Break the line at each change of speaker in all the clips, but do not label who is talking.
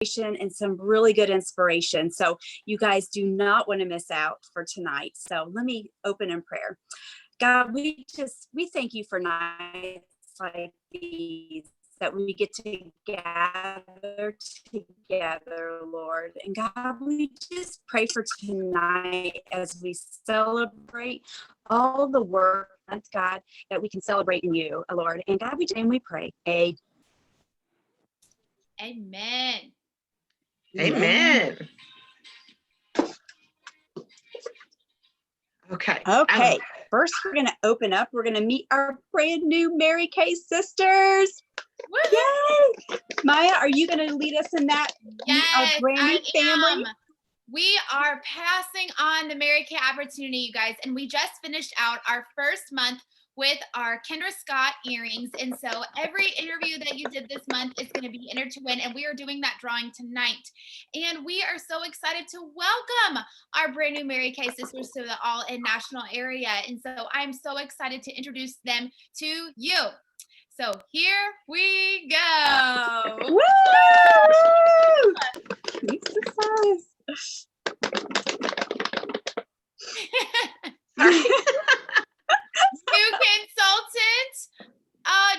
and some really good inspiration. So you guys do not want to miss out for tonight. So let me open in prayer. God, we thank you for nights like these, that we get to gather together, Lord. And God, we just pray for tonight as we celebrate all the work, God, that we can celebrate in you, Lord. And God, we pray.
Amen.
Amen. Okay.
First, we're going to open up. We're going to meet our brand new Mary Kay sisters. Yay! Maya, are you going to lead us in that?
Yes,
brand new family?
We are passing on the Mary Kay opportunity, you guys, and we just finished out our first month with our Kendra Scott earrings. And so every interview that you did this month is going to be entered to win, and we are doing that drawing tonight. And we are so excited to welcome our brand new Mary Kay sisters to the All In National area. And so I'm so excited to introduce them to you. So here we go.
Woo!
New consultant,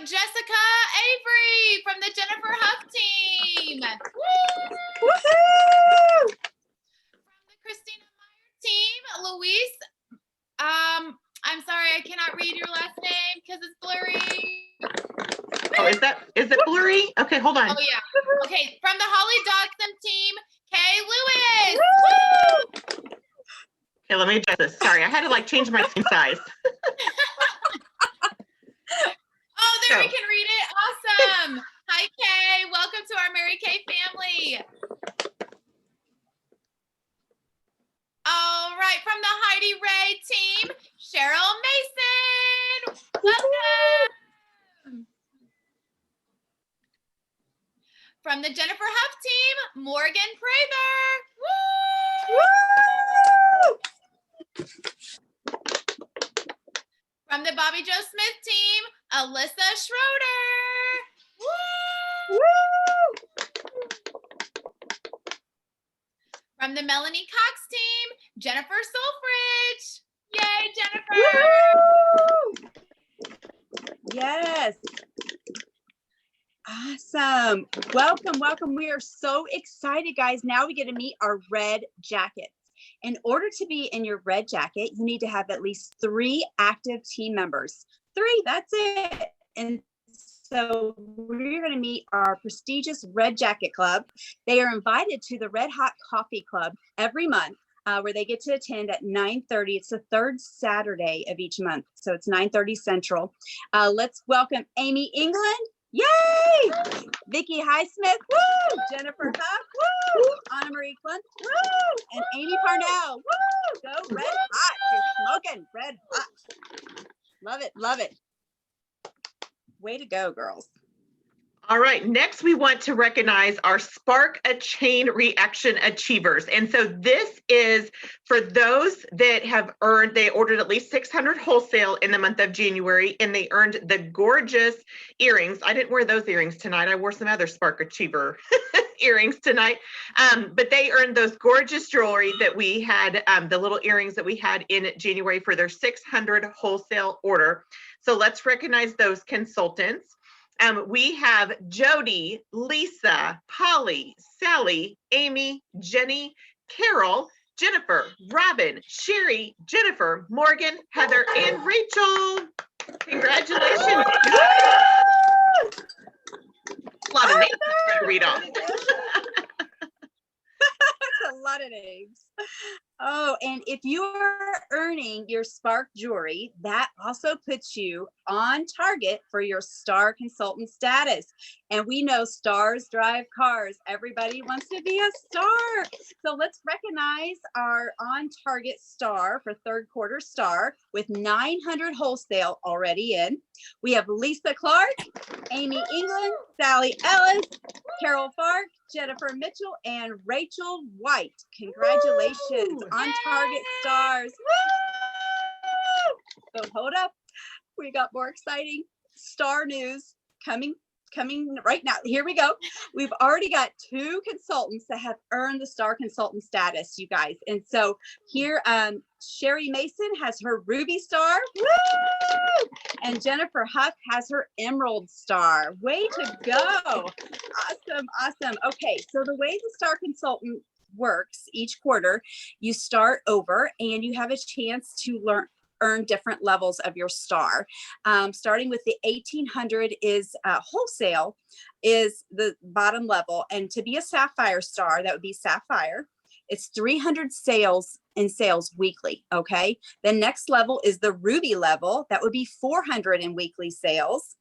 Jessica Avery from the Jennifer Huff team.
Woo-hoo!
From the Christina Meyer team, Luis. I'm sorry, I cannot read your last name because it's blurry.
Oh, is it blurry? Okay, hold on.
Oh yeah. Okay, from the Holly Dodson team, Kay Lewis.
Woo! Okay, let me adjust this. Sorry, I had to change my screen size.
Oh, there we can read it. Awesome. Hi, Kay. Welcome to our Mary Kay family. All right, from the Heidi Ray team, Cheryl Mason. Welcome. From the Jennifer Huff team, Morgan Prather. Woo! From the Bobby Joe Smith team, Alyssa Schroeder. Woo! From the Melanie Cox team, Jennifer Solfridge. Yay, Jennifer!
Woo! Yes. Awesome. Welcome. We are so excited, guys. Now we get to meet our red jackets. In order to be in your red jacket, you need to have at least 3 active team members. 3, that's it. And so we're going to meet our prestigious Red Jacket Club. They are invited to the Red Hot Coffee Club every month, where they get to attend at 9:30. It's the 3rd Saturday of each month. So it's 9:30 Central. Let's welcome Amy England. Yay! Vicky Highsmith. Woo! Jennifer Huff. Woo! Anna Marie Clint. Woo! And Amy Parnell. Woo! Go Red Hot. You're smoking Red Hot. Love it. Way to go, girls.
All right, next we want to recognize our Spark a Chain Reaction Achievers. And so this is for those that have earned, they ordered at least 600 wholesale in the month of January, and they earned the gorgeous earrings. I didn't wear those earrings tonight. I wore some other Spark Achiever earrings tonight. But they earned those gorgeous jewelry that we had, the little earrings that we had in January for their 600 wholesale order. So let's recognize those consultants. We have Jody, Lisa, Polly, Sally, Amy, Jenny, Carol, Jennifer, Robin, Sherry, Jennifer, Morgan, Heather, and Rachel. Congratulations. A lot of names to read off.
That's a lot of names. Oh, and if you're earning your Spark jewelry, that also puts you on target for your star consultant status. And we know stars drive cars. Everybody wants to be a star. So let's recognize our on target star for 3rd quarter star with 900 wholesale already in. We have Lisa Clark, Amy England, Sally Ellis, Carol Fark, Jennifer Mitchell, and Rachel White. Congratulations. Woo! On target stars. Woo! So hold up. We got more exciting star news coming coming right now. Here we go. We've already got 2 consultants that have earned the star consultant status, you guys. And so here, Sherry Mason has her Ruby star. Woo! And Jennifer Huff has her Emerald star. Way to go. Awesome. Okay, so the way the star consultant works each quarter, you start over and you have a chance to earn different levels of your star. Starting with the 1800 is wholesale is the bottom level. And to be a sapphire star, that would be sapphire. It's 300 sales in sales weekly. Okay. The next level is the ruby level. That would be 400 in weekly sales.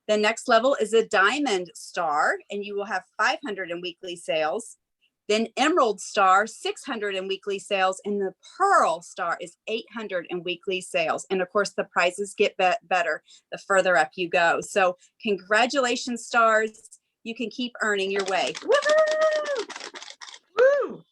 The next level is a diamond star, and you will have 500 in weekly sales. Then Emerald Star, 600 in weekly sales, and the Pearl Star is 800 in weekly sales. And of course, the prizes get better the further up you go. So congratulations, stars. You can keep earning your way. Woo-hoo!
Woo!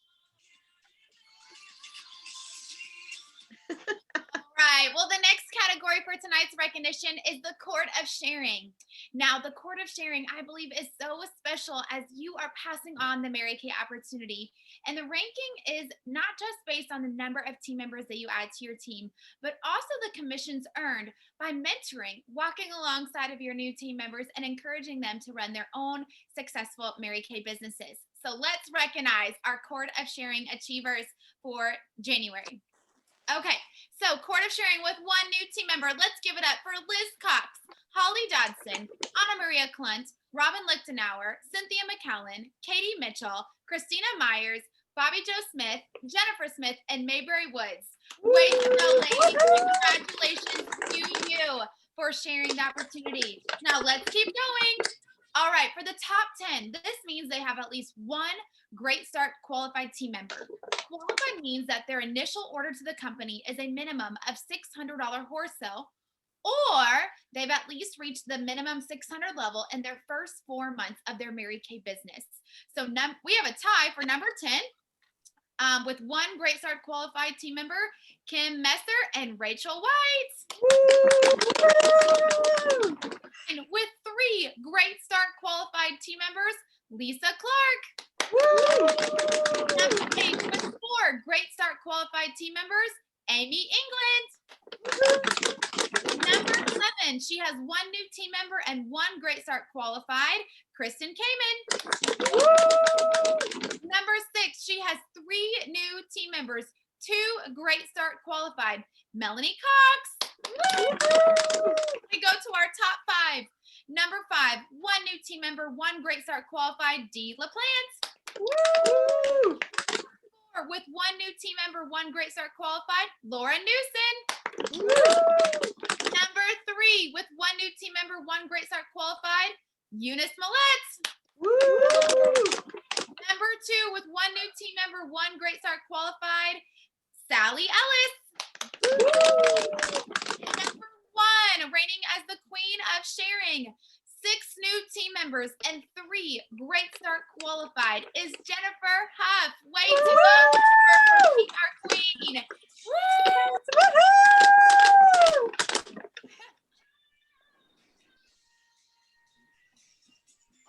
Right. Well, the next category for tonight's recognition is the Court of Sharing. Now, the Court of Sharing, I believe, is so special as you are passing on the Mary Kay opportunity. And the ranking is not just based on the number of team members that you add to your team, but also the commissions earned by mentoring, walking alongside of your new team members and encouraging them to run their own successful Mary Kay businesses. So let's recognize our Court of Sharing achievers for January. Okay, so Court of Sharing with 1 new team member. Let's give it up for Liz Cox, Holly Dodson, Anna Maria Klunt, Robin Lichtenauer, Cynthia McCallan, Katie Mitchell, Christina Myers, Bobby Jo Smith, Jennifer Smith, and Mayberry Woods. Way to go, ladies. Congratulations to you for sharing the opportunity. Now let's keep going. All right, for the top 10, this means they have at least 1 Great Start qualified team member. Qualified means that their initial order to the company is a minimum of $600 wholesale, or they've at least reached the minimum 600 level in their first 4 months of their Mary Kay business. So we have a tie for number 10 with 1 Great Start qualified team member, Kim Messer and Rachel White. And with 3 Great Start qualified team members, Lisa Clark. Number 8 with 4 Great Start qualified team members, Amy England. Number 7, she has 1 new team member and 1 Great Start qualified, Kristen Kamen. Number 6, she has 3 new team members, 2 Great Start qualified, Melanie Cox. We go to our top 5. Number 5, 1 new team member, 1 Great Start qualified, Dee LaPlante. 4, with 1 new team member, 1 Great Start qualified, Laura Newson. Number 3, with 1 new team member, 1 Great Start qualified, Eunice Millette. Number 2, with 1 new team member, 1 Great Start qualified, Sally Ellis. Number 1, reigning as the Queen of Sharing, 6 new team members and 3 Great Start qualified, is Jennifer Huff. Way to go, Jennifer, our queen.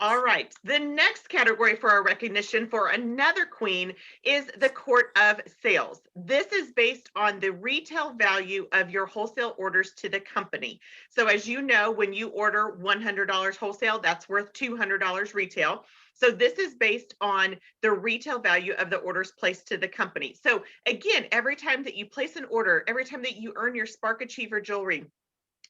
All right, the next category for our recognition for another queen is the Court of Sales. This is based on the retail value of your wholesale orders to the company. So as you know, when you order $100 wholesale, that's worth $200 retail. So this is based on the retail value of the orders placed to the company. So again, every time that you place an order, every time that you earn your Spark Achiever jewelry,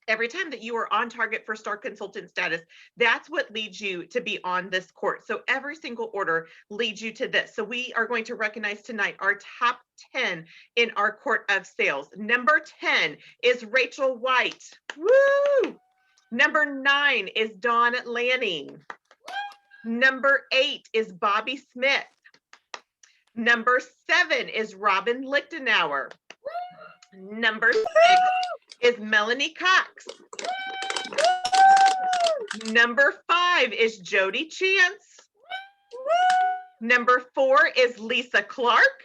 every time that you are on target for Star Consultant status, that's what leads you to be on this court. So every single order leads you to this. So we are going to recognize tonight our top 10 in our Court of Sales. Number 10 is Rachel White. Woo! Number 9 is Dawn Lanning. Number 8 is Bobby Smith. Number 7 is Robin Lichtenauer. Number 6 is Melanie Cox. Number 5 is Jody Chance. Number 4 is Lisa Clark.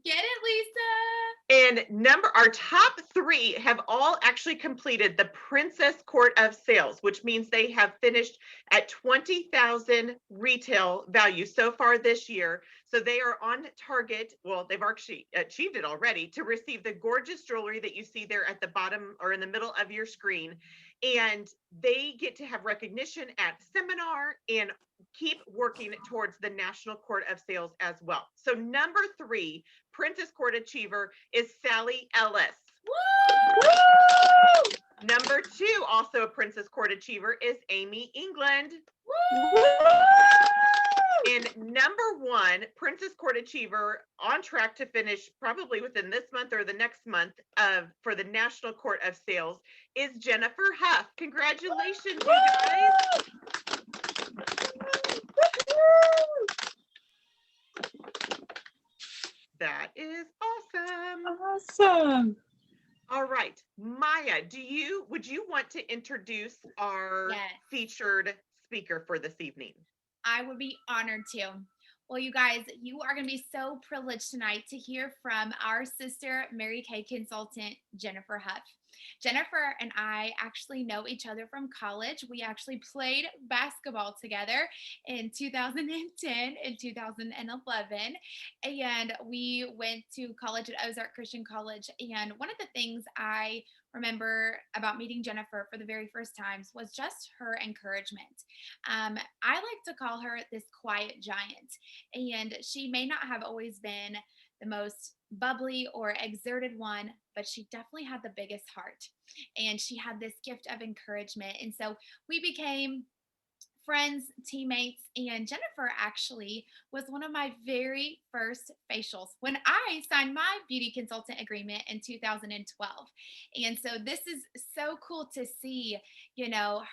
Get it, Lisa.
And our top 3 have all actually completed the Princess Court of Sales, which means they have finished at 20,000 retail value so far this year. So they are on target. Well, they've actually achieved it already to receive the gorgeous jewelry that you see there at the bottom or in the middle of your screen. And they get to have recognition at seminar and keep working towards the National Court of Sales as well. So number 3, Princess Court Achiever is Sally Ellis.
Woo!
Number 2, also a Princess Court Achiever, is Amy England.
Woo!
And number 1, Princess Court Achiever, on track to finish probably within this month or the next month for the National Court of Sales, is Jennifer Huff. Congratulations, you guys. That is awesome.
Awesome.
All right, Maya, would you want to introduce our
Yes.
featured speaker for this evening?
I would be honored to. Well, you guys, you are going to be so privileged tonight to hear from our sister, Mary Kay consultant, Jennifer Huff. Jennifer and I actually know each other from college. We actually played basketball together in 2010 and 2011. And we went to college at Ozark Christian College. And one of the things I remember about meeting Jennifer for the very first times was just her encouragement. I like to call her this quiet giant. And she may not have always been the most bubbly or exerted one, but she definitely had the biggest heart. And she had this gift of encouragement. And so we became friends, teammates, and Jennifer actually was one of my very first facials when I signed my beauty consultant agreement in 2012. And so this is so cool to see,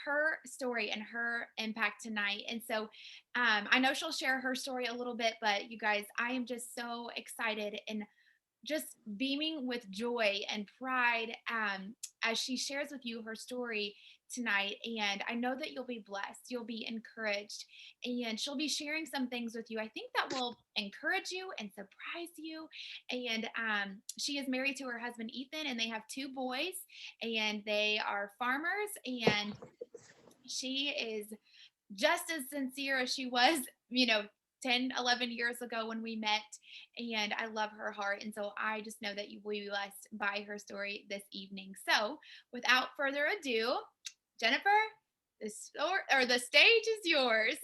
her story and her impact tonight. And so I know she'll share her story a little bit, but you guys, I am just so excited and just beaming with joy and pride as she shares with you her story tonight. And I know that you'll be blessed, you'll be encouraged, and she'll be sharing some things with you, I think, that will encourage you and surprise you. And she is married to her husband, Ethan, and they have 2 boys, and they are farmers. And she is just as sincere as she was, 10, 11 years ago when we met. And I love her heart. And so I just know that you will be blessed by her story this evening. So without further ado, Jennifer, the stage is yours.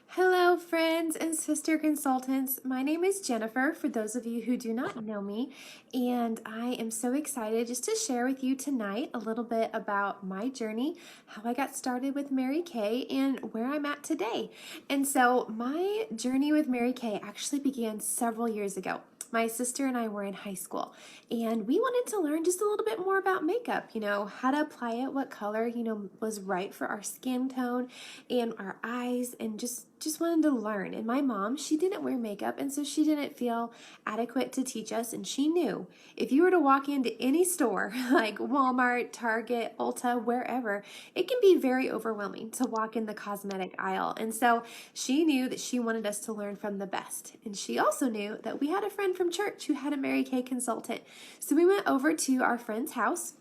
Hello, friends and sister consultants. My name is Jennifer, for those of you who do not know me, and I am so excited just to share with you tonight a little bit about my journey, how I got started with Mary Kay, and where I'm at today. And so my journey with Mary Kay actually began several years ago. My sister and I were in high school, and we wanted to learn just a little bit more about makeup, how to apply it, what color, was right for our skin tone and our eyes, and just wanted to learn. And my mom, she didn't wear makeup, and so she didn't feel adequate to teach us. And she knew if you were to walk into any store like Walmart, Target, Ulta, wherever, it can be very overwhelming to walk in the cosmetic aisle. And so she knew that she wanted us to learn from the best. And she also knew that we had a friend from church who had a Mary Kay consultant. So we went over to our friend's house,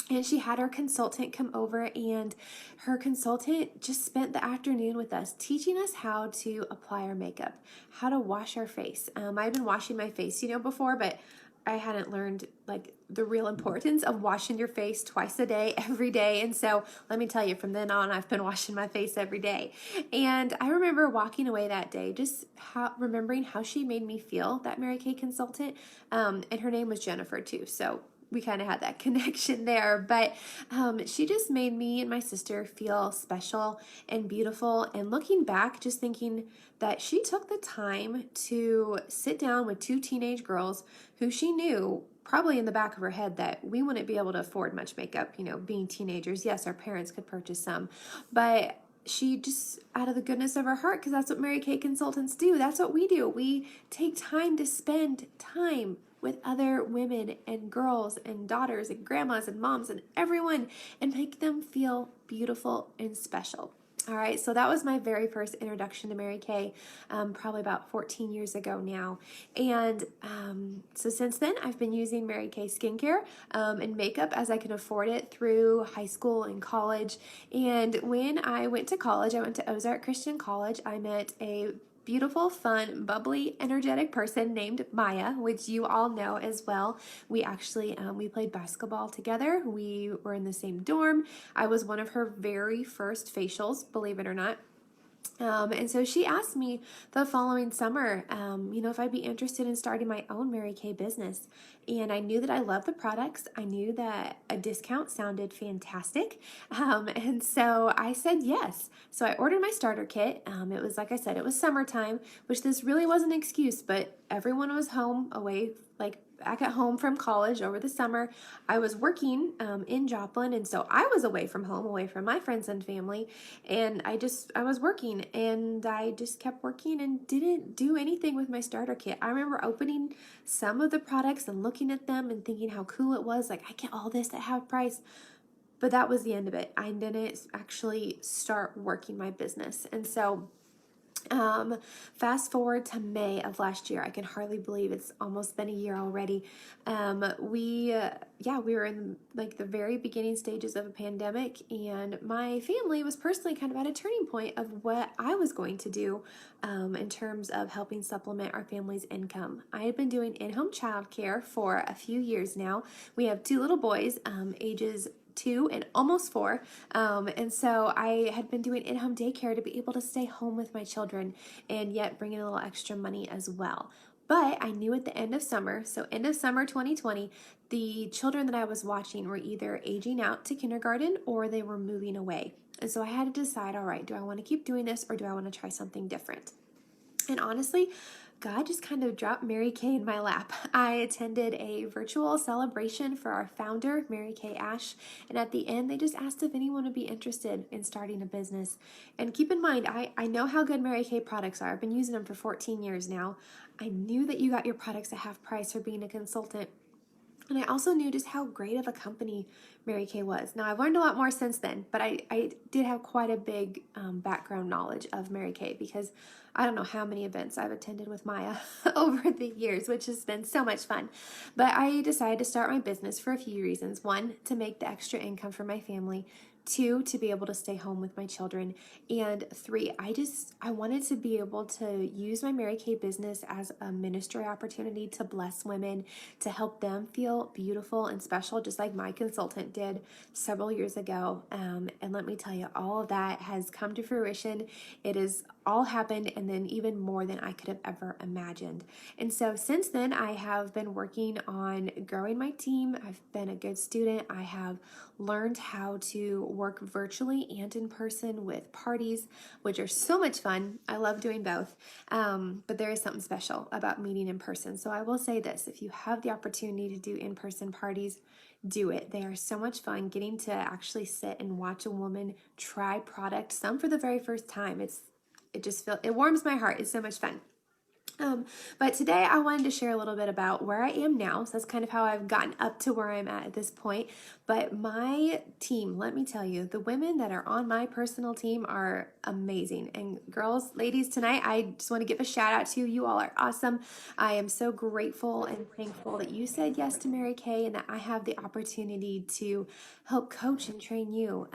and she had her consultant come over, and her consultant just spent the afternoon with us teaching us how to apply our makeup, how to wash our face. I've been washing my face, before, but I hadn't learned the real importance of washing your face twice a day, every day. And so let me tell you, from then on, I've been washing my face every day. And I remember walking away that day, just remembering how she made me feel, that Mary Kay consultant. And her name was Jennifer too. So we kind of had that connection there, but she just made me and my sister feel special and beautiful. And looking back, just thinking that she took the time to sit down with 2 teenage girls who she knew probably in the back of her head that we wouldn't be able to afford much makeup, being teenagers. Yes, our parents could purchase some, but she just, out of the goodness of her heart, because that's what Mary Kay consultants do. That's what we do. We take time to spend time with other women and girls and daughters and grandmas and moms and everyone, and make them feel beautiful and special. All right, so that was my very first introduction to Mary Kay, probably about 14 years ago now. And so since then, I've been using Mary Kay skincare and makeup as I can afford it through high school and college. And when I went to college, I went to Ozark Christian College. I met a beautiful, fun, bubbly, energetic person named Maya, which you all know as well. We actually we played basketball together. We were in the same dorm. I was one of her very first facials, believe it or not. And so she asked me the following summer, if I'd be interested in starting my own Mary Kay business. And I knew that I loved the products. I knew that a discount sounded fantastic. And so I said yes. So I ordered my starter kit. It was, like I said, it was summertime, which this really wasn't an excuse, but everyone was home away, like back at home from college over the summer. I was working in Joplin, and so I was away from home, away from my friends and family, and I was working, and I just kept working and didn't do anything with my starter kit. I remember opening some of the products and looking at them and thinking how cool it was, like I get all this at half price. But that was the end of it. I didn't actually start working my business. And so fast forward to May of last year. I can hardly believe it's almost been a year already. We were in like the very beginning stages of a pandemic, and my family was personally kind of at a turning point of what I was going to do in terms of helping supplement our family's income. I had been doing in-home childcare for a few years now. We have two little boys, ages 2 and almost 4. And so I had been doing in-home daycare to be able to stay home with my children and yet bring in a little extra money as well. But I knew at the end of summer, so end of summer 2020, the children that I was watching were either aging out to kindergarten or they were moving away. And so I had to decide, all right, do I want to keep doing this or do I want to try something different? And honestly, God just kind of dropped Mary Kay in my lap. I attended a virtual celebration for our founder, Mary Kay Ash, and at the end, they just asked if anyone would be interested in starting a business. And keep in mind, I know how good Mary Kay products are. I've been using them for 14 years now. I knew that you got your products at half price for being a consultant. And I also knew just how great of a company Mary Kay was. Now, I've learned a lot more since then, but I did have quite a big background knowledge of Mary Kay because I don't know how many events I've attended with Maya over the years, which has been so much fun. But I decided to start my business for a few reasons. One, to make the extra income for my family. 2, to be able to stay home with my children. And 3, I wanted to be able to use my Mary Kay business as a ministry opportunity to bless women, to help them feel beautiful and special, just like my consultant did several years ago. And let me tell you, all of that has come to fruition. It has all happened, and then even more than I could have ever imagined. And so since then, I have been working on growing my team. I've been a good student. I have learned how to work virtually and in person with parties, which are so much fun. I love doing both. But there is something special about meeting in person. So I will say this, if you have the opportunity to do in-person parties, do it. They are so much fun. Getting to actually sit and watch a woman try product, some for the very first time. It warms my heart. It's so much fun. But today I wanted to share a little bit about where I am now. So that's kind of how I've gotten up to where I'm at this point. But my team, let me tell you, the women that are on my personal team are amazing. And girls, ladies, tonight, I just want to give a shout out to you. You all are awesome. I am so grateful and thankful that you said yes to Mary Kay and that I have the opportunity to help coach and train you.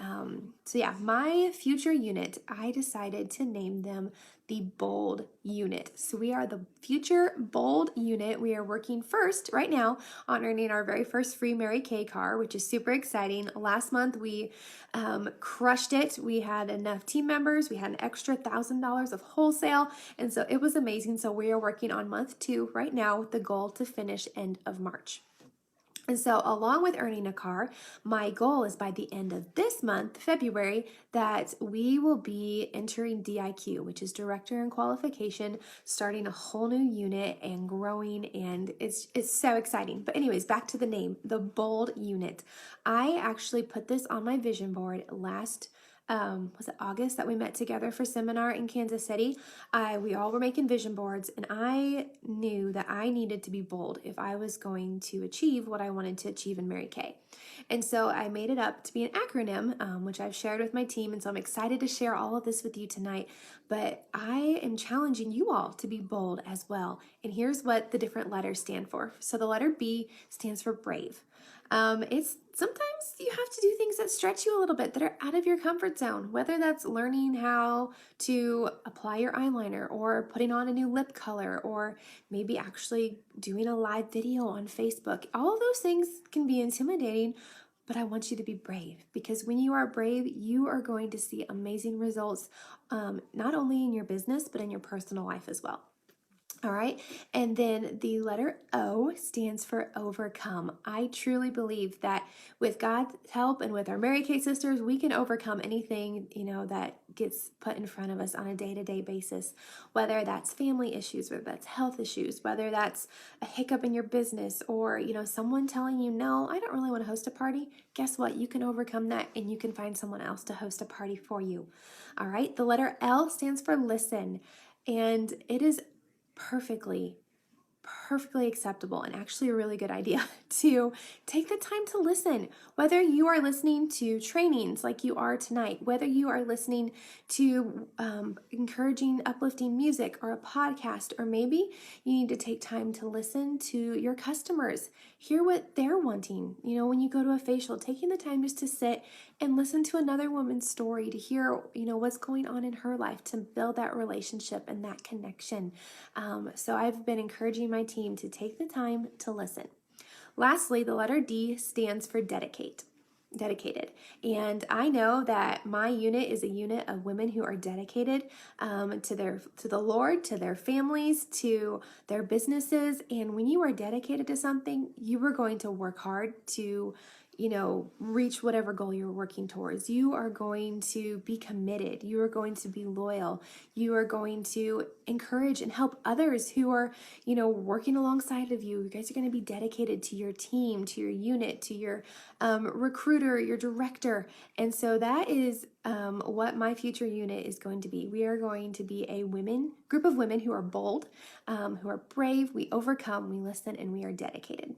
My future unit, I decided to name them the Bold Unit. So we are the future Bold Unit. We are working first right now on earning our very first free Mary Kay car, which is super exciting. Last month we crushed it. We had enough team members. We had an extra $1,000 of wholesale. And so it was amazing. So we are working on month 2 right now with the goal to finish end of March. And so along with earning a car, my goal is by the end of this month, February, that we will be entering DIQ, which is Director in Qualification, starting a whole new unit and growing, and it's so exciting. But anyways, back to the name, the Bold Unit. I actually put this on my vision board last was it August that we met together for seminar in Kansas City? We all were making vision boards, and I knew that I needed to be bold if I was going to achieve what I wanted to achieve in Mary Kay. And so I made it up to be an acronym, which I've shared with my team. And so I'm excited to share all of this with you tonight. But I am challenging you all to be bold as well. And here's what the different letters stand for. So the letter B stands for brave. It's sometimes you have to do things that stretch you a little bit, that are out of your comfort zone, whether that's learning how to apply your eyeliner or putting on a new lip color or maybe actually doing a live video on Facebook. All of those things can be intimidating, but I want you to be brave, because when you are brave, you are going to see amazing results, not only in your business, but in your personal life as well. All right. And then the letter O stands for overcome. I truly believe that with God's help and with our Mary Kay sisters, we can overcome anything, that gets put in front of us on a day-to-day basis, whether that's family issues, whether that's health issues, whether that's a hiccup in your business, or, someone telling you, no, I don't really want to host a party. Guess what? You can overcome that, and you can find someone else to host a party for you. All right. The letter L stands for listen. And it is perfectly acceptable and actually a really good idea to take the time to listen. Whether you are listening to trainings like you are tonight, whether you are listening to encouraging, uplifting music or a podcast, or maybe you need to take time to listen to your customers, hear what they're wanting. When you go to a facial, taking the time just to sit and listen to another woman's story, to hear, what's going on in her life, to build that relationship and that connection. So I've been encouraging my team to take the time to listen. Lastly, the letter D stands for dedicated. And I know that my unit is a unit of women who are dedicated to the Lord, to their families, to their businesses. And when you are dedicated to something, you are going to work hard to reach whatever goal you're working towards. You are going to be committed. You are going to be loyal. You are going to encourage and help others who are, working alongside of you. You guys are going to be dedicated to your team, to your unit, to your recruiter, your director. And so that is what my future unit is going to be. We are going to be a group of women who are bold, who are brave, we overcome, we listen, and we are dedicated.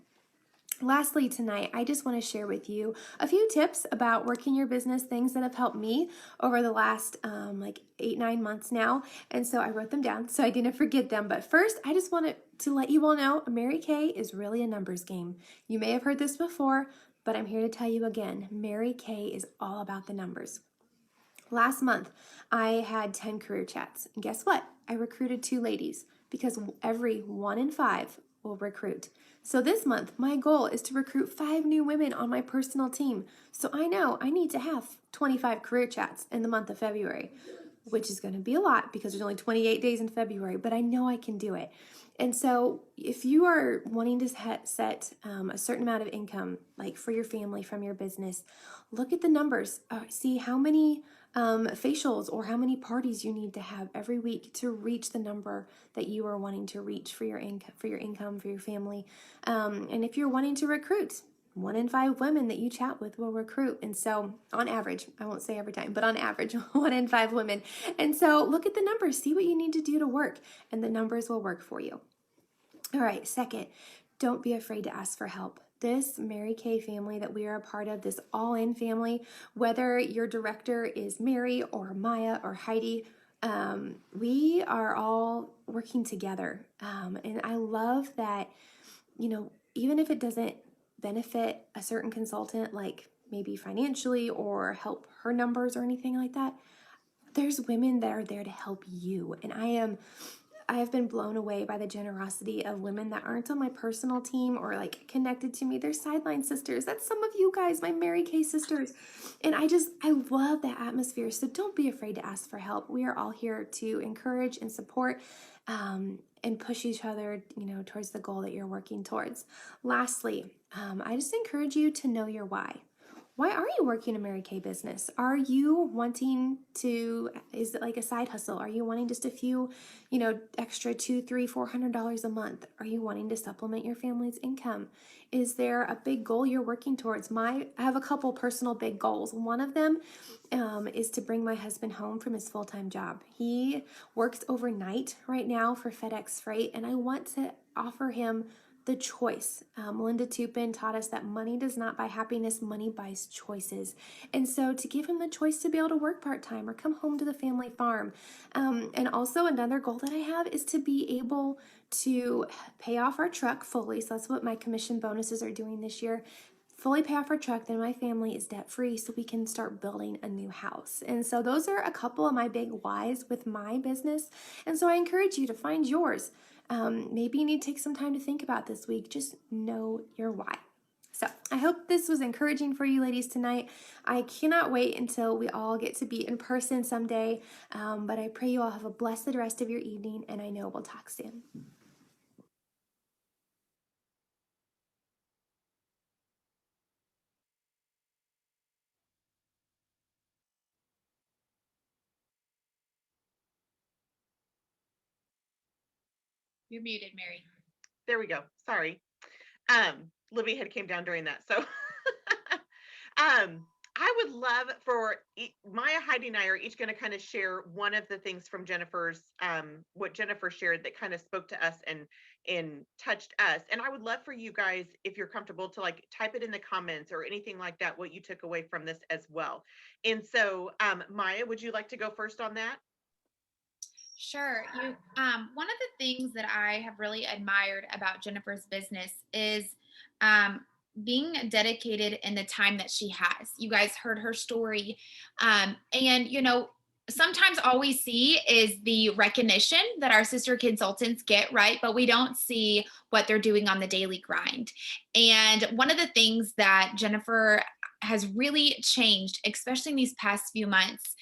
Lastly, tonight, I just want to share with you a few tips about working your business, things that have helped me over the last 8-9 months now. And so I wrote them down so I didn't forget them. But first, I just wanted to let you all know Mary Kay is really a numbers game. You may have heard this before, but I'm here to tell you again, Mary Kay is all about the numbers. Last month, I had 10 career chats. And guess what? I recruited 2 ladies, because every 1 in 5 will recruit. So this month, my goal is to recruit 5 new women on my personal team. So I know I need to have 25 career chats in the month of February, which is going to be a lot because there's only 28 days in February, but I know I can do it. And so if you are wanting to set a certain amount of income, like for your family, from your business, look at the numbers. See how many facials or how many parties you need to have every week to reach the number that you are wanting to reach for your income, for your family. And if you're wanting to recruit, 1 in 5 women that you chat with will recruit. And so on average, I won't say every time, but on average, 1 in 5 women. And so look at the numbers, see what you need to do to work, and the numbers will work for you. All right, second, don't be afraid to ask for help. This Mary Kay family that we are a part of, this all-in family, whether your director is Mary or Maya or Heidi, we are all working together. And I love that, even if it doesn't benefit a certain consultant, like maybe financially or help her numbers or anything like that, there's women that are there to help you. And I have been blown away by the generosity of women that aren't on my personal team or like connected to me. They're sideline sisters. That's some of you guys, my Mary Kay sisters. And I love that atmosphere. So don't be afraid to ask for help. We are all here to encourage and support and push each other, towards the goal that you're working towards. Lastly, I just encourage you to know your why. why are you working a Mary Kay business? Are you wanting to, is it like a side hustle? Are you wanting just a few, extra $200, $300, $400 a month? Are you wanting to supplement your family's income? Is there a big goal you're working towards? I have a couple personal big goals. One of them is to bring my husband home from his full-time job. He works overnight right now for FedEx Freight, and I want to offer him the choice. Linda Tupin taught us that money does not buy happiness, money buys choices. And so to give him the choice to be able to work part-time or come home to the family farm. And also another goal that I have is to be able to pay off our truck fully. So that's what my commission bonuses are doing this year. Fully pay off our truck, then my family is debt-free so we can start building a new house. And so those are a couple of my big whys with my business. And so I encourage you to find yours. Maybe you need to take some time to think about this week. Just know your why. So I hope this was encouraging for you ladies tonight. I cannot wait until we all get to be in person someday. But I pray you all have a blessed rest of your evening, and I know we'll talk soon.
You're muted, Mary.
There we go. Sorry. Libby had came down during that. So I would love for Maya, Heidi, and I are each going to kind of share one of the things from Jennifer's, what Jennifer shared that kind of spoke to us and touched us. And I would love for you guys, if you're comfortable, to like type it in the comments or anything like that, what you took away from this as well. And so Maya, would you like to go first on that?
Sure. One of the things that I have really admired about Jennifer's business is being dedicated in the time that she has. You guys heard her story. And, sometimes all we see is the recognition that our sister consultants get, right? But we don't see what they're doing on the daily grind. And one of the things that Jennifer has really changed, especially in these past few months,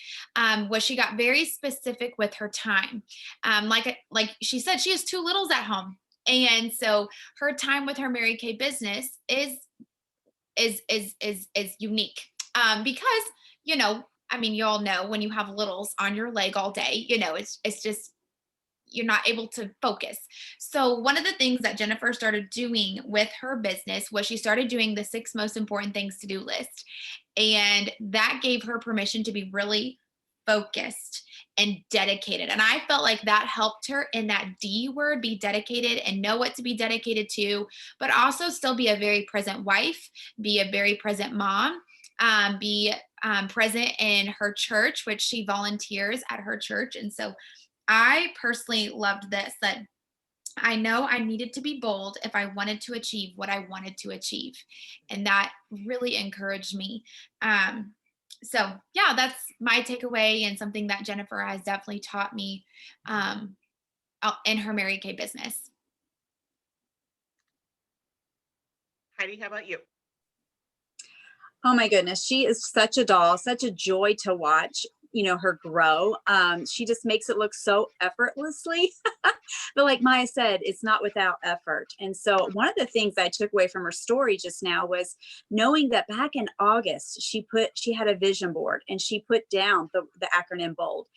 was she got very specific with her time. Like she said, she has two littles at home, and so her time with her Mary Kay business is unique, because you all know when you have littles on your leg all day, it's just you're not able to focus. So one of the things that Jennifer started doing with her business was she started doing the 6 most important things to do list. And that gave her permission to be really focused and dedicated. And I felt like that helped her in that D word, be dedicated and know what to be dedicated to, but also still be a very present wife, be a very present mom, be present in her church, which she volunteers at her church. And so I personally loved this, that I know I needed to be bold if I wanted to achieve what I wanted to achieve. And that really encouraged me. So yeah, that's my takeaway and something that Jennifer has definitely taught me in her Mary Kay business.
Heidi, how about you?
Oh my goodness, she is such a doll, such a joy to watch, her grow. She just makes it look so effortlessly. But like Maya said, it's not without effort. And so one of the things I took away from her story just now was knowing that back in August, she had a vision board and she put down the acronym BOLD.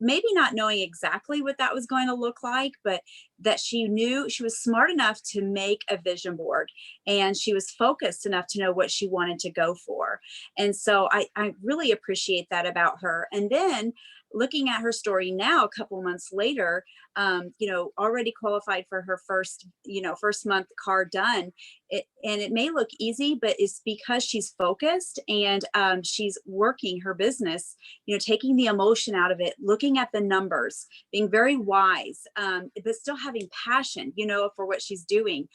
Maybe not knowing exactly what that was going to look like, but that she knew, she was smart enough to make a vision board, and she was focused enough to know what she wanted to go for. And so I really appreciate that about her. And then looking at her story now, a couple of months later, already qualified for her first month car done. And it may look easy, but it's because she's focused and she's working her business, taking the emotion out of it, looking at the numbers, being very wise, but still having passion, for what she's doing.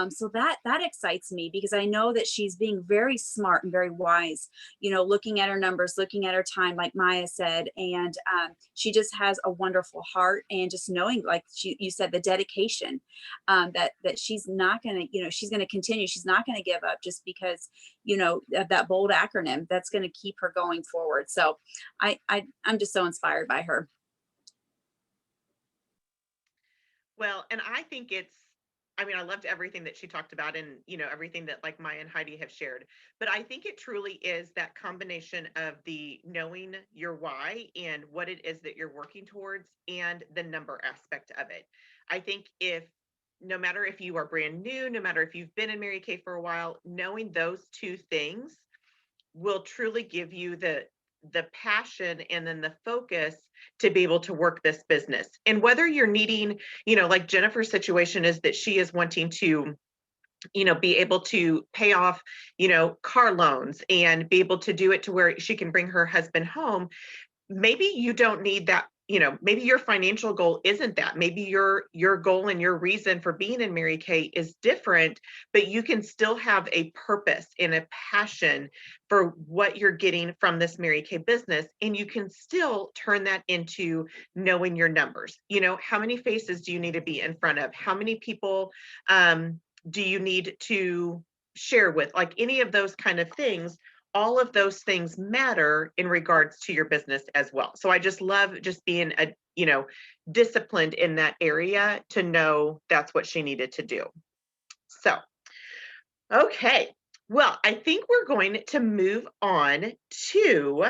So that excites me, because I know that she's being very smart and very wise, looking at her numbers, looking at her time, like Maya said, and she just has a wonderful heart, and just knowing, like you said, the dedication, that she's not going to, she's going to continue. She's not going to give up just because, of that BOLD acronym. That's going to keep her going forward. So I'm just so inspired by her.
Well, and I think I mean, I loved everything that she talked about and, everything that like Maya and Heidi have shared. But I think it truly is that combination of the knowing your why and what it is that you're working towards and the number aspect of it. I think no matter if you are brand new, no matter if you've been in Mary Kay for a while, knowing those two things will truly give you the passion and then the focus to be able to work this business. And whether you're needing, like Jennifer's situation is that she is wanting to, be able to pay off, car loans and be able to do it to where she can bring her husband home. Maybe you don't need that. Maybe your financial goal isn't that. Maybe your goal and your reason for being in Mary Kay is different, but you can still have a purpose and a passion for what you're getting from this Mary Kay business. And you can still turn that into knowing your numbers. How many faces do you need to be in front of? How many people do you need to share with? Like any of those kind of things. All of those things matter in regards to your business as well. So I just love just being disciplined in that area to know that's what she needed to do. So, okay. Well, I think we're going to move on to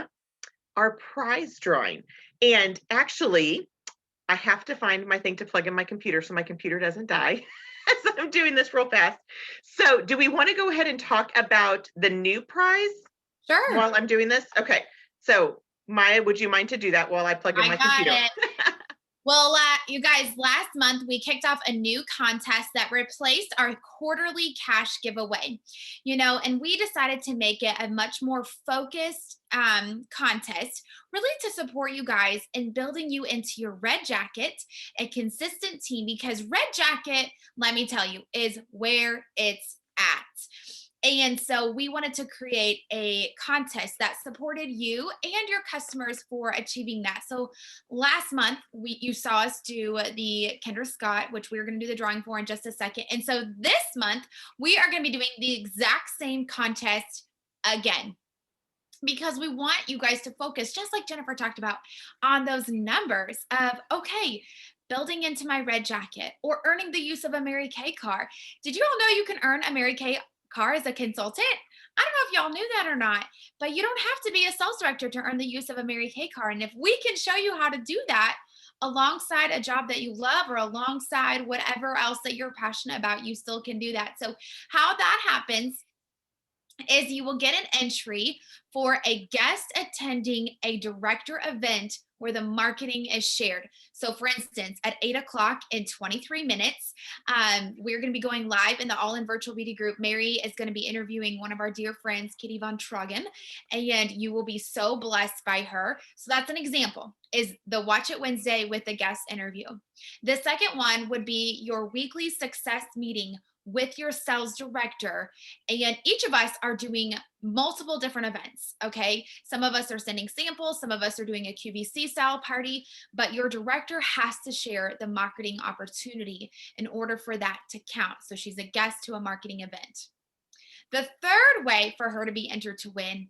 our prize drawing. And actually, I have to find my thing to plug in my computer so my computer doesn't die. As I'm doing this real fast. So do we want to go ahead and talk about the new prize?
Sure.
While I'm doing this? Okay. So Maya, would you mind to do that while I plug in my computer?
It. Well, you guys, last month we kicked off a new contest that replaced our quarterly cash giveaway, and we decided to make it a much more focused contest, really to support you guys in building you into your red jacket, a consistent team, because red jacket, let me tell you, is where it's at. And so we wanted to create a contest that supported you and your customers for achieving that. So last month, you saw us do the Kendra Scott, which we're going to do the drawing for in just a second. And so this month, we are going to be doing the exact same contest again, because we want you guys to focus, just like Jennifer talked about, on those numbers of, okay, building into my red jacket or earning the use of a Mary Kay car. Did you all know you can earn a Mary Kay car as a consultant? I don't know if y'all knew that or not, but you don't have to be a sales director to earn the use of a Mary Kay car. And if we can show you how to do that alongside a job that you love or alongside whatever else that you're passionate about, you still can do that. So how that happens is you will get an entry for a guest attending a director event where the marketing is shared. So for instance, at 8:00 in 23 minutes, we're going to be going live in the All In Virtual Beauty group. Mary is going to be interviewing one of our dear friends, Kitty Von Trogen, and you will be so blessed by her. So that's an example, is the Watch It Wednesday with the guest interview. The second one would be your weekly success meeting with your sales director. And each of us are doing multiple different events. Okay. Some of us are sending samples. Some of us are doing a QVC style party, but your director has to share the marketing opportunity in order for that to count. So she's a guest to a marketing event. The third way for her to be entered to win,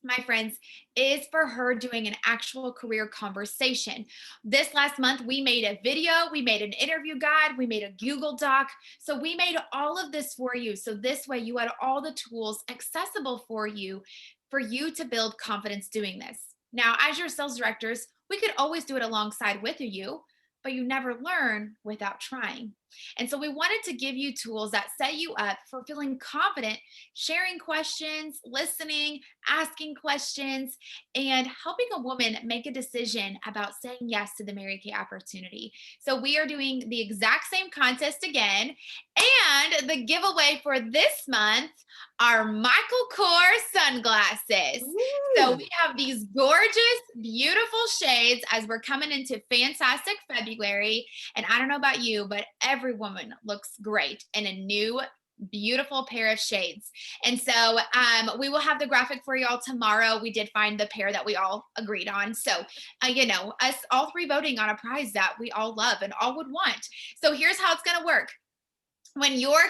my friends, is for her doing an actual career conversation. This last month, we made a video, we made an interview guide, we made a Google Doc. So we made all of this for you. So this way you had all the tools accessible for you to build confidence doing this. Now, as your sales directors, we could always do it alongside with you, but you never learn without trying. And so we wanted to give you tools that set you up for feeling confident, sharing questions, listening, asking questions, and helping a woman make a decision about saying yes to the Mary Kay opportunity. So we are doing the exact same contest again. And the giveaway for this month are Michael Kors sunglasses. Ooh. So we have these gorgeous, beautiful shades as we're coming into fantastic February. And I don't know about you, but every woman looks great in a new, beautiful pair of shades. And so we will have the graphic for y'all tomorrow. We did find the pair that we all agreed on. So, us all three voting on a prize that we all love and all would want. So here's how it's going to work. When your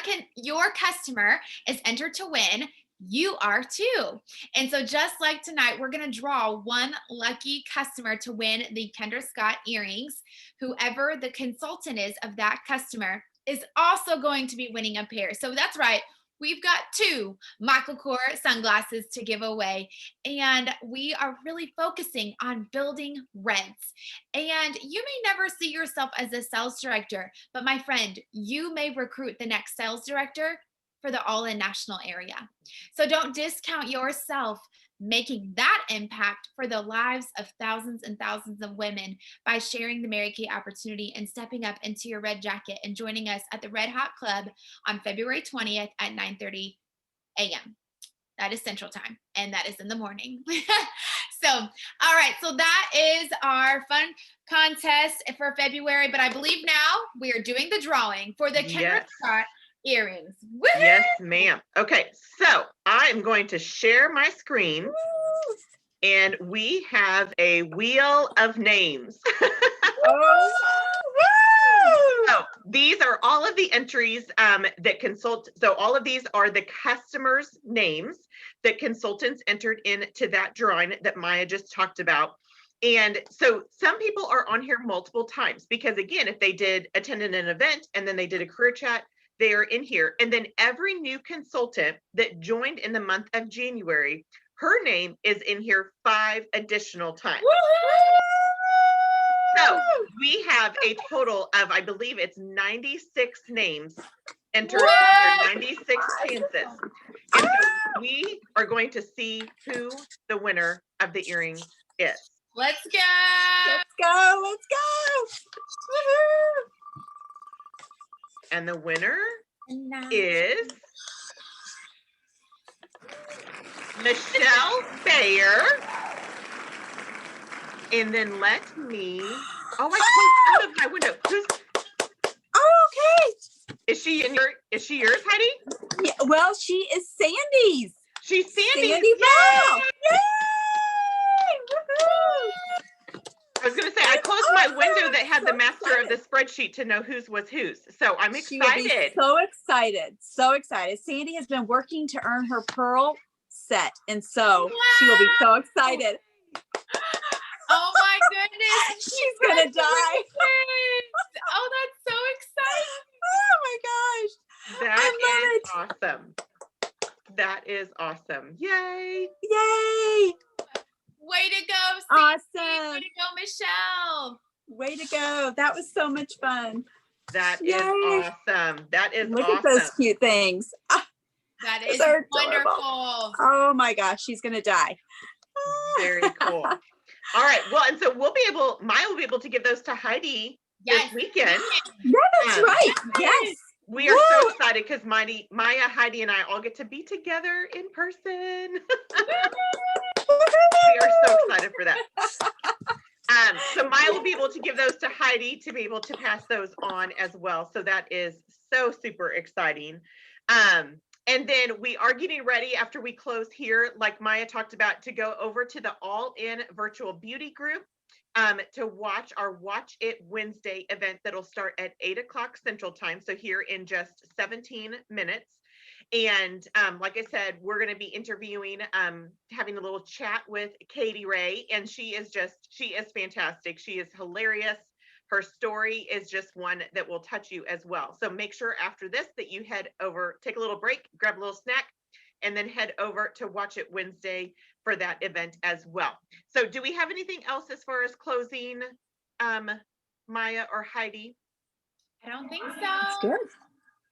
customer is entered to win, you are too. And so just like tonight, we're going to draw one lucky customer to win the Kendra Scott earrings. Whoever the consultant is of that customer is also going to be winning a pair. So that's right. We've got 2 Michael Kors sunglasses to give away, and we are really focusing on building reds. And you may never see yourself as a sales director, but my friend, you may recruit the next sales director for the All-In National area. So don't discount yourself making that impact for the lives of thousands and thousands of women by sharing the Mary Kay opportunity and stepping up into your red jacket and joining us at the Red Hot Club on February 20th at 9:30 a.m. That is Central Time, and that is in the morning. So, all right. So that is our fun contest for February. But I believe now we are doing the drawing for the Kendra
Yes.
Scott earrings. Woo-hoo!
Yes, ma'am. Okay, so I'm going to share my screen, and we have a wheel of names.
Oh,
So these are all of the entries that consult. So all of these are the customers' names that consultants entered into that drawing that Maya just talked about. And so some people are on here multiple times because, again, if they did attend an event and then they did a career chat, they are in here. And then every new consultant that joined in the month of January, her name is in here 5 additional times. So we have a total of, I believe it's 96 names entered for 96 chances. And so we are going to see who the winner of the earring is.
Let's go.
let's go. Let's go. Woohoo.
And the winner
And now-
is Michelle Bayer. And then let me, oh, I closed out of my window.
Oh, okay.
Is she yours, Heidi?
Yeah, well, she is Sandy's.
She's Sandy's.
Sandy Bell. Yay! Woohoo!
I was gonna say, I closed my window that had the master of the spreadsheet to know whose was whose. So I'm
She will be
excited.
so excited. So excited. Sandy has been working to earn her pearl set. And so she will be so excited.
Oh my goodness.
She's gonna die.
Oh, that's so exciting.
Oh my gosh.
That is
love
awesome. That is awesome. Yay.
Yay.
Way to go, Sandy.
Awesome.
Way to go, Michelle.
Way to go. That was so much fun.
That is
Yay.
awesome. That is
Look
awesome.
at those cute things. Ah,
That
Those
is
are
wonderful.
adorable. oh my gosh, she's gonna die.
Very cool. All right. Well, and so Maya will be able to give those to Heidi
Yes.
this weekend.
Yeah, that's
Um,
right. Yes.
We are so
Woo!
excited because Maya, Heidi, and I all get to be together in person. We are so excited for that. So Maya will be able to give those to Heidi to be able to pass those on as well. So that is so super exciting. And then we are getting ready after we close here, like Maya talked about, to go over to the All-In virtual beauty group to watch our Watch It Wednesday event that'll start at 8 o'clock Central Time. So here in just 17 minutes. And like I said, we're going to be interviewing, having a little chat with Katie Ray, and she is fantastic. She is hilarious. Her story is just one that will touch you as well. So make sure after this that you head over, take a little break, grab a little snack, and then head over to Watch It Wednesday for that event as well. So do we have anything else as far as closing, Maya or Heidi?
I don't think so.
That's good.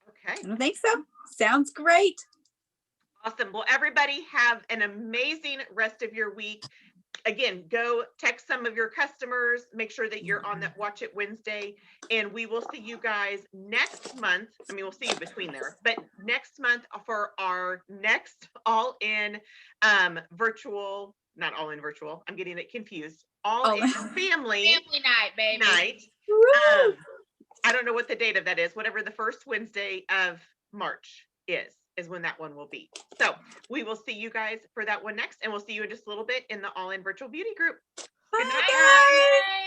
Okay.
I don't think so. Sounds great.
Awesome. Well, everybody have an amazing rest of your week. Again, go text some of your customers, make sure that you're on that Watch It Wednesday, and we will see you guys next month. I mean, we'll see you between there, but next month for our next All-In virtual, not All-In virtual, I'm getting it confused, All-In family
Family night, baby.
night.
Woo!
I don't know what the date of that is, whatever the first Wednesday of March is when that one will be. So we will see you guys for that one next, and we'll see you in just a little bit in the All-In virtual beauty group. Good night.
Bye.
Bye.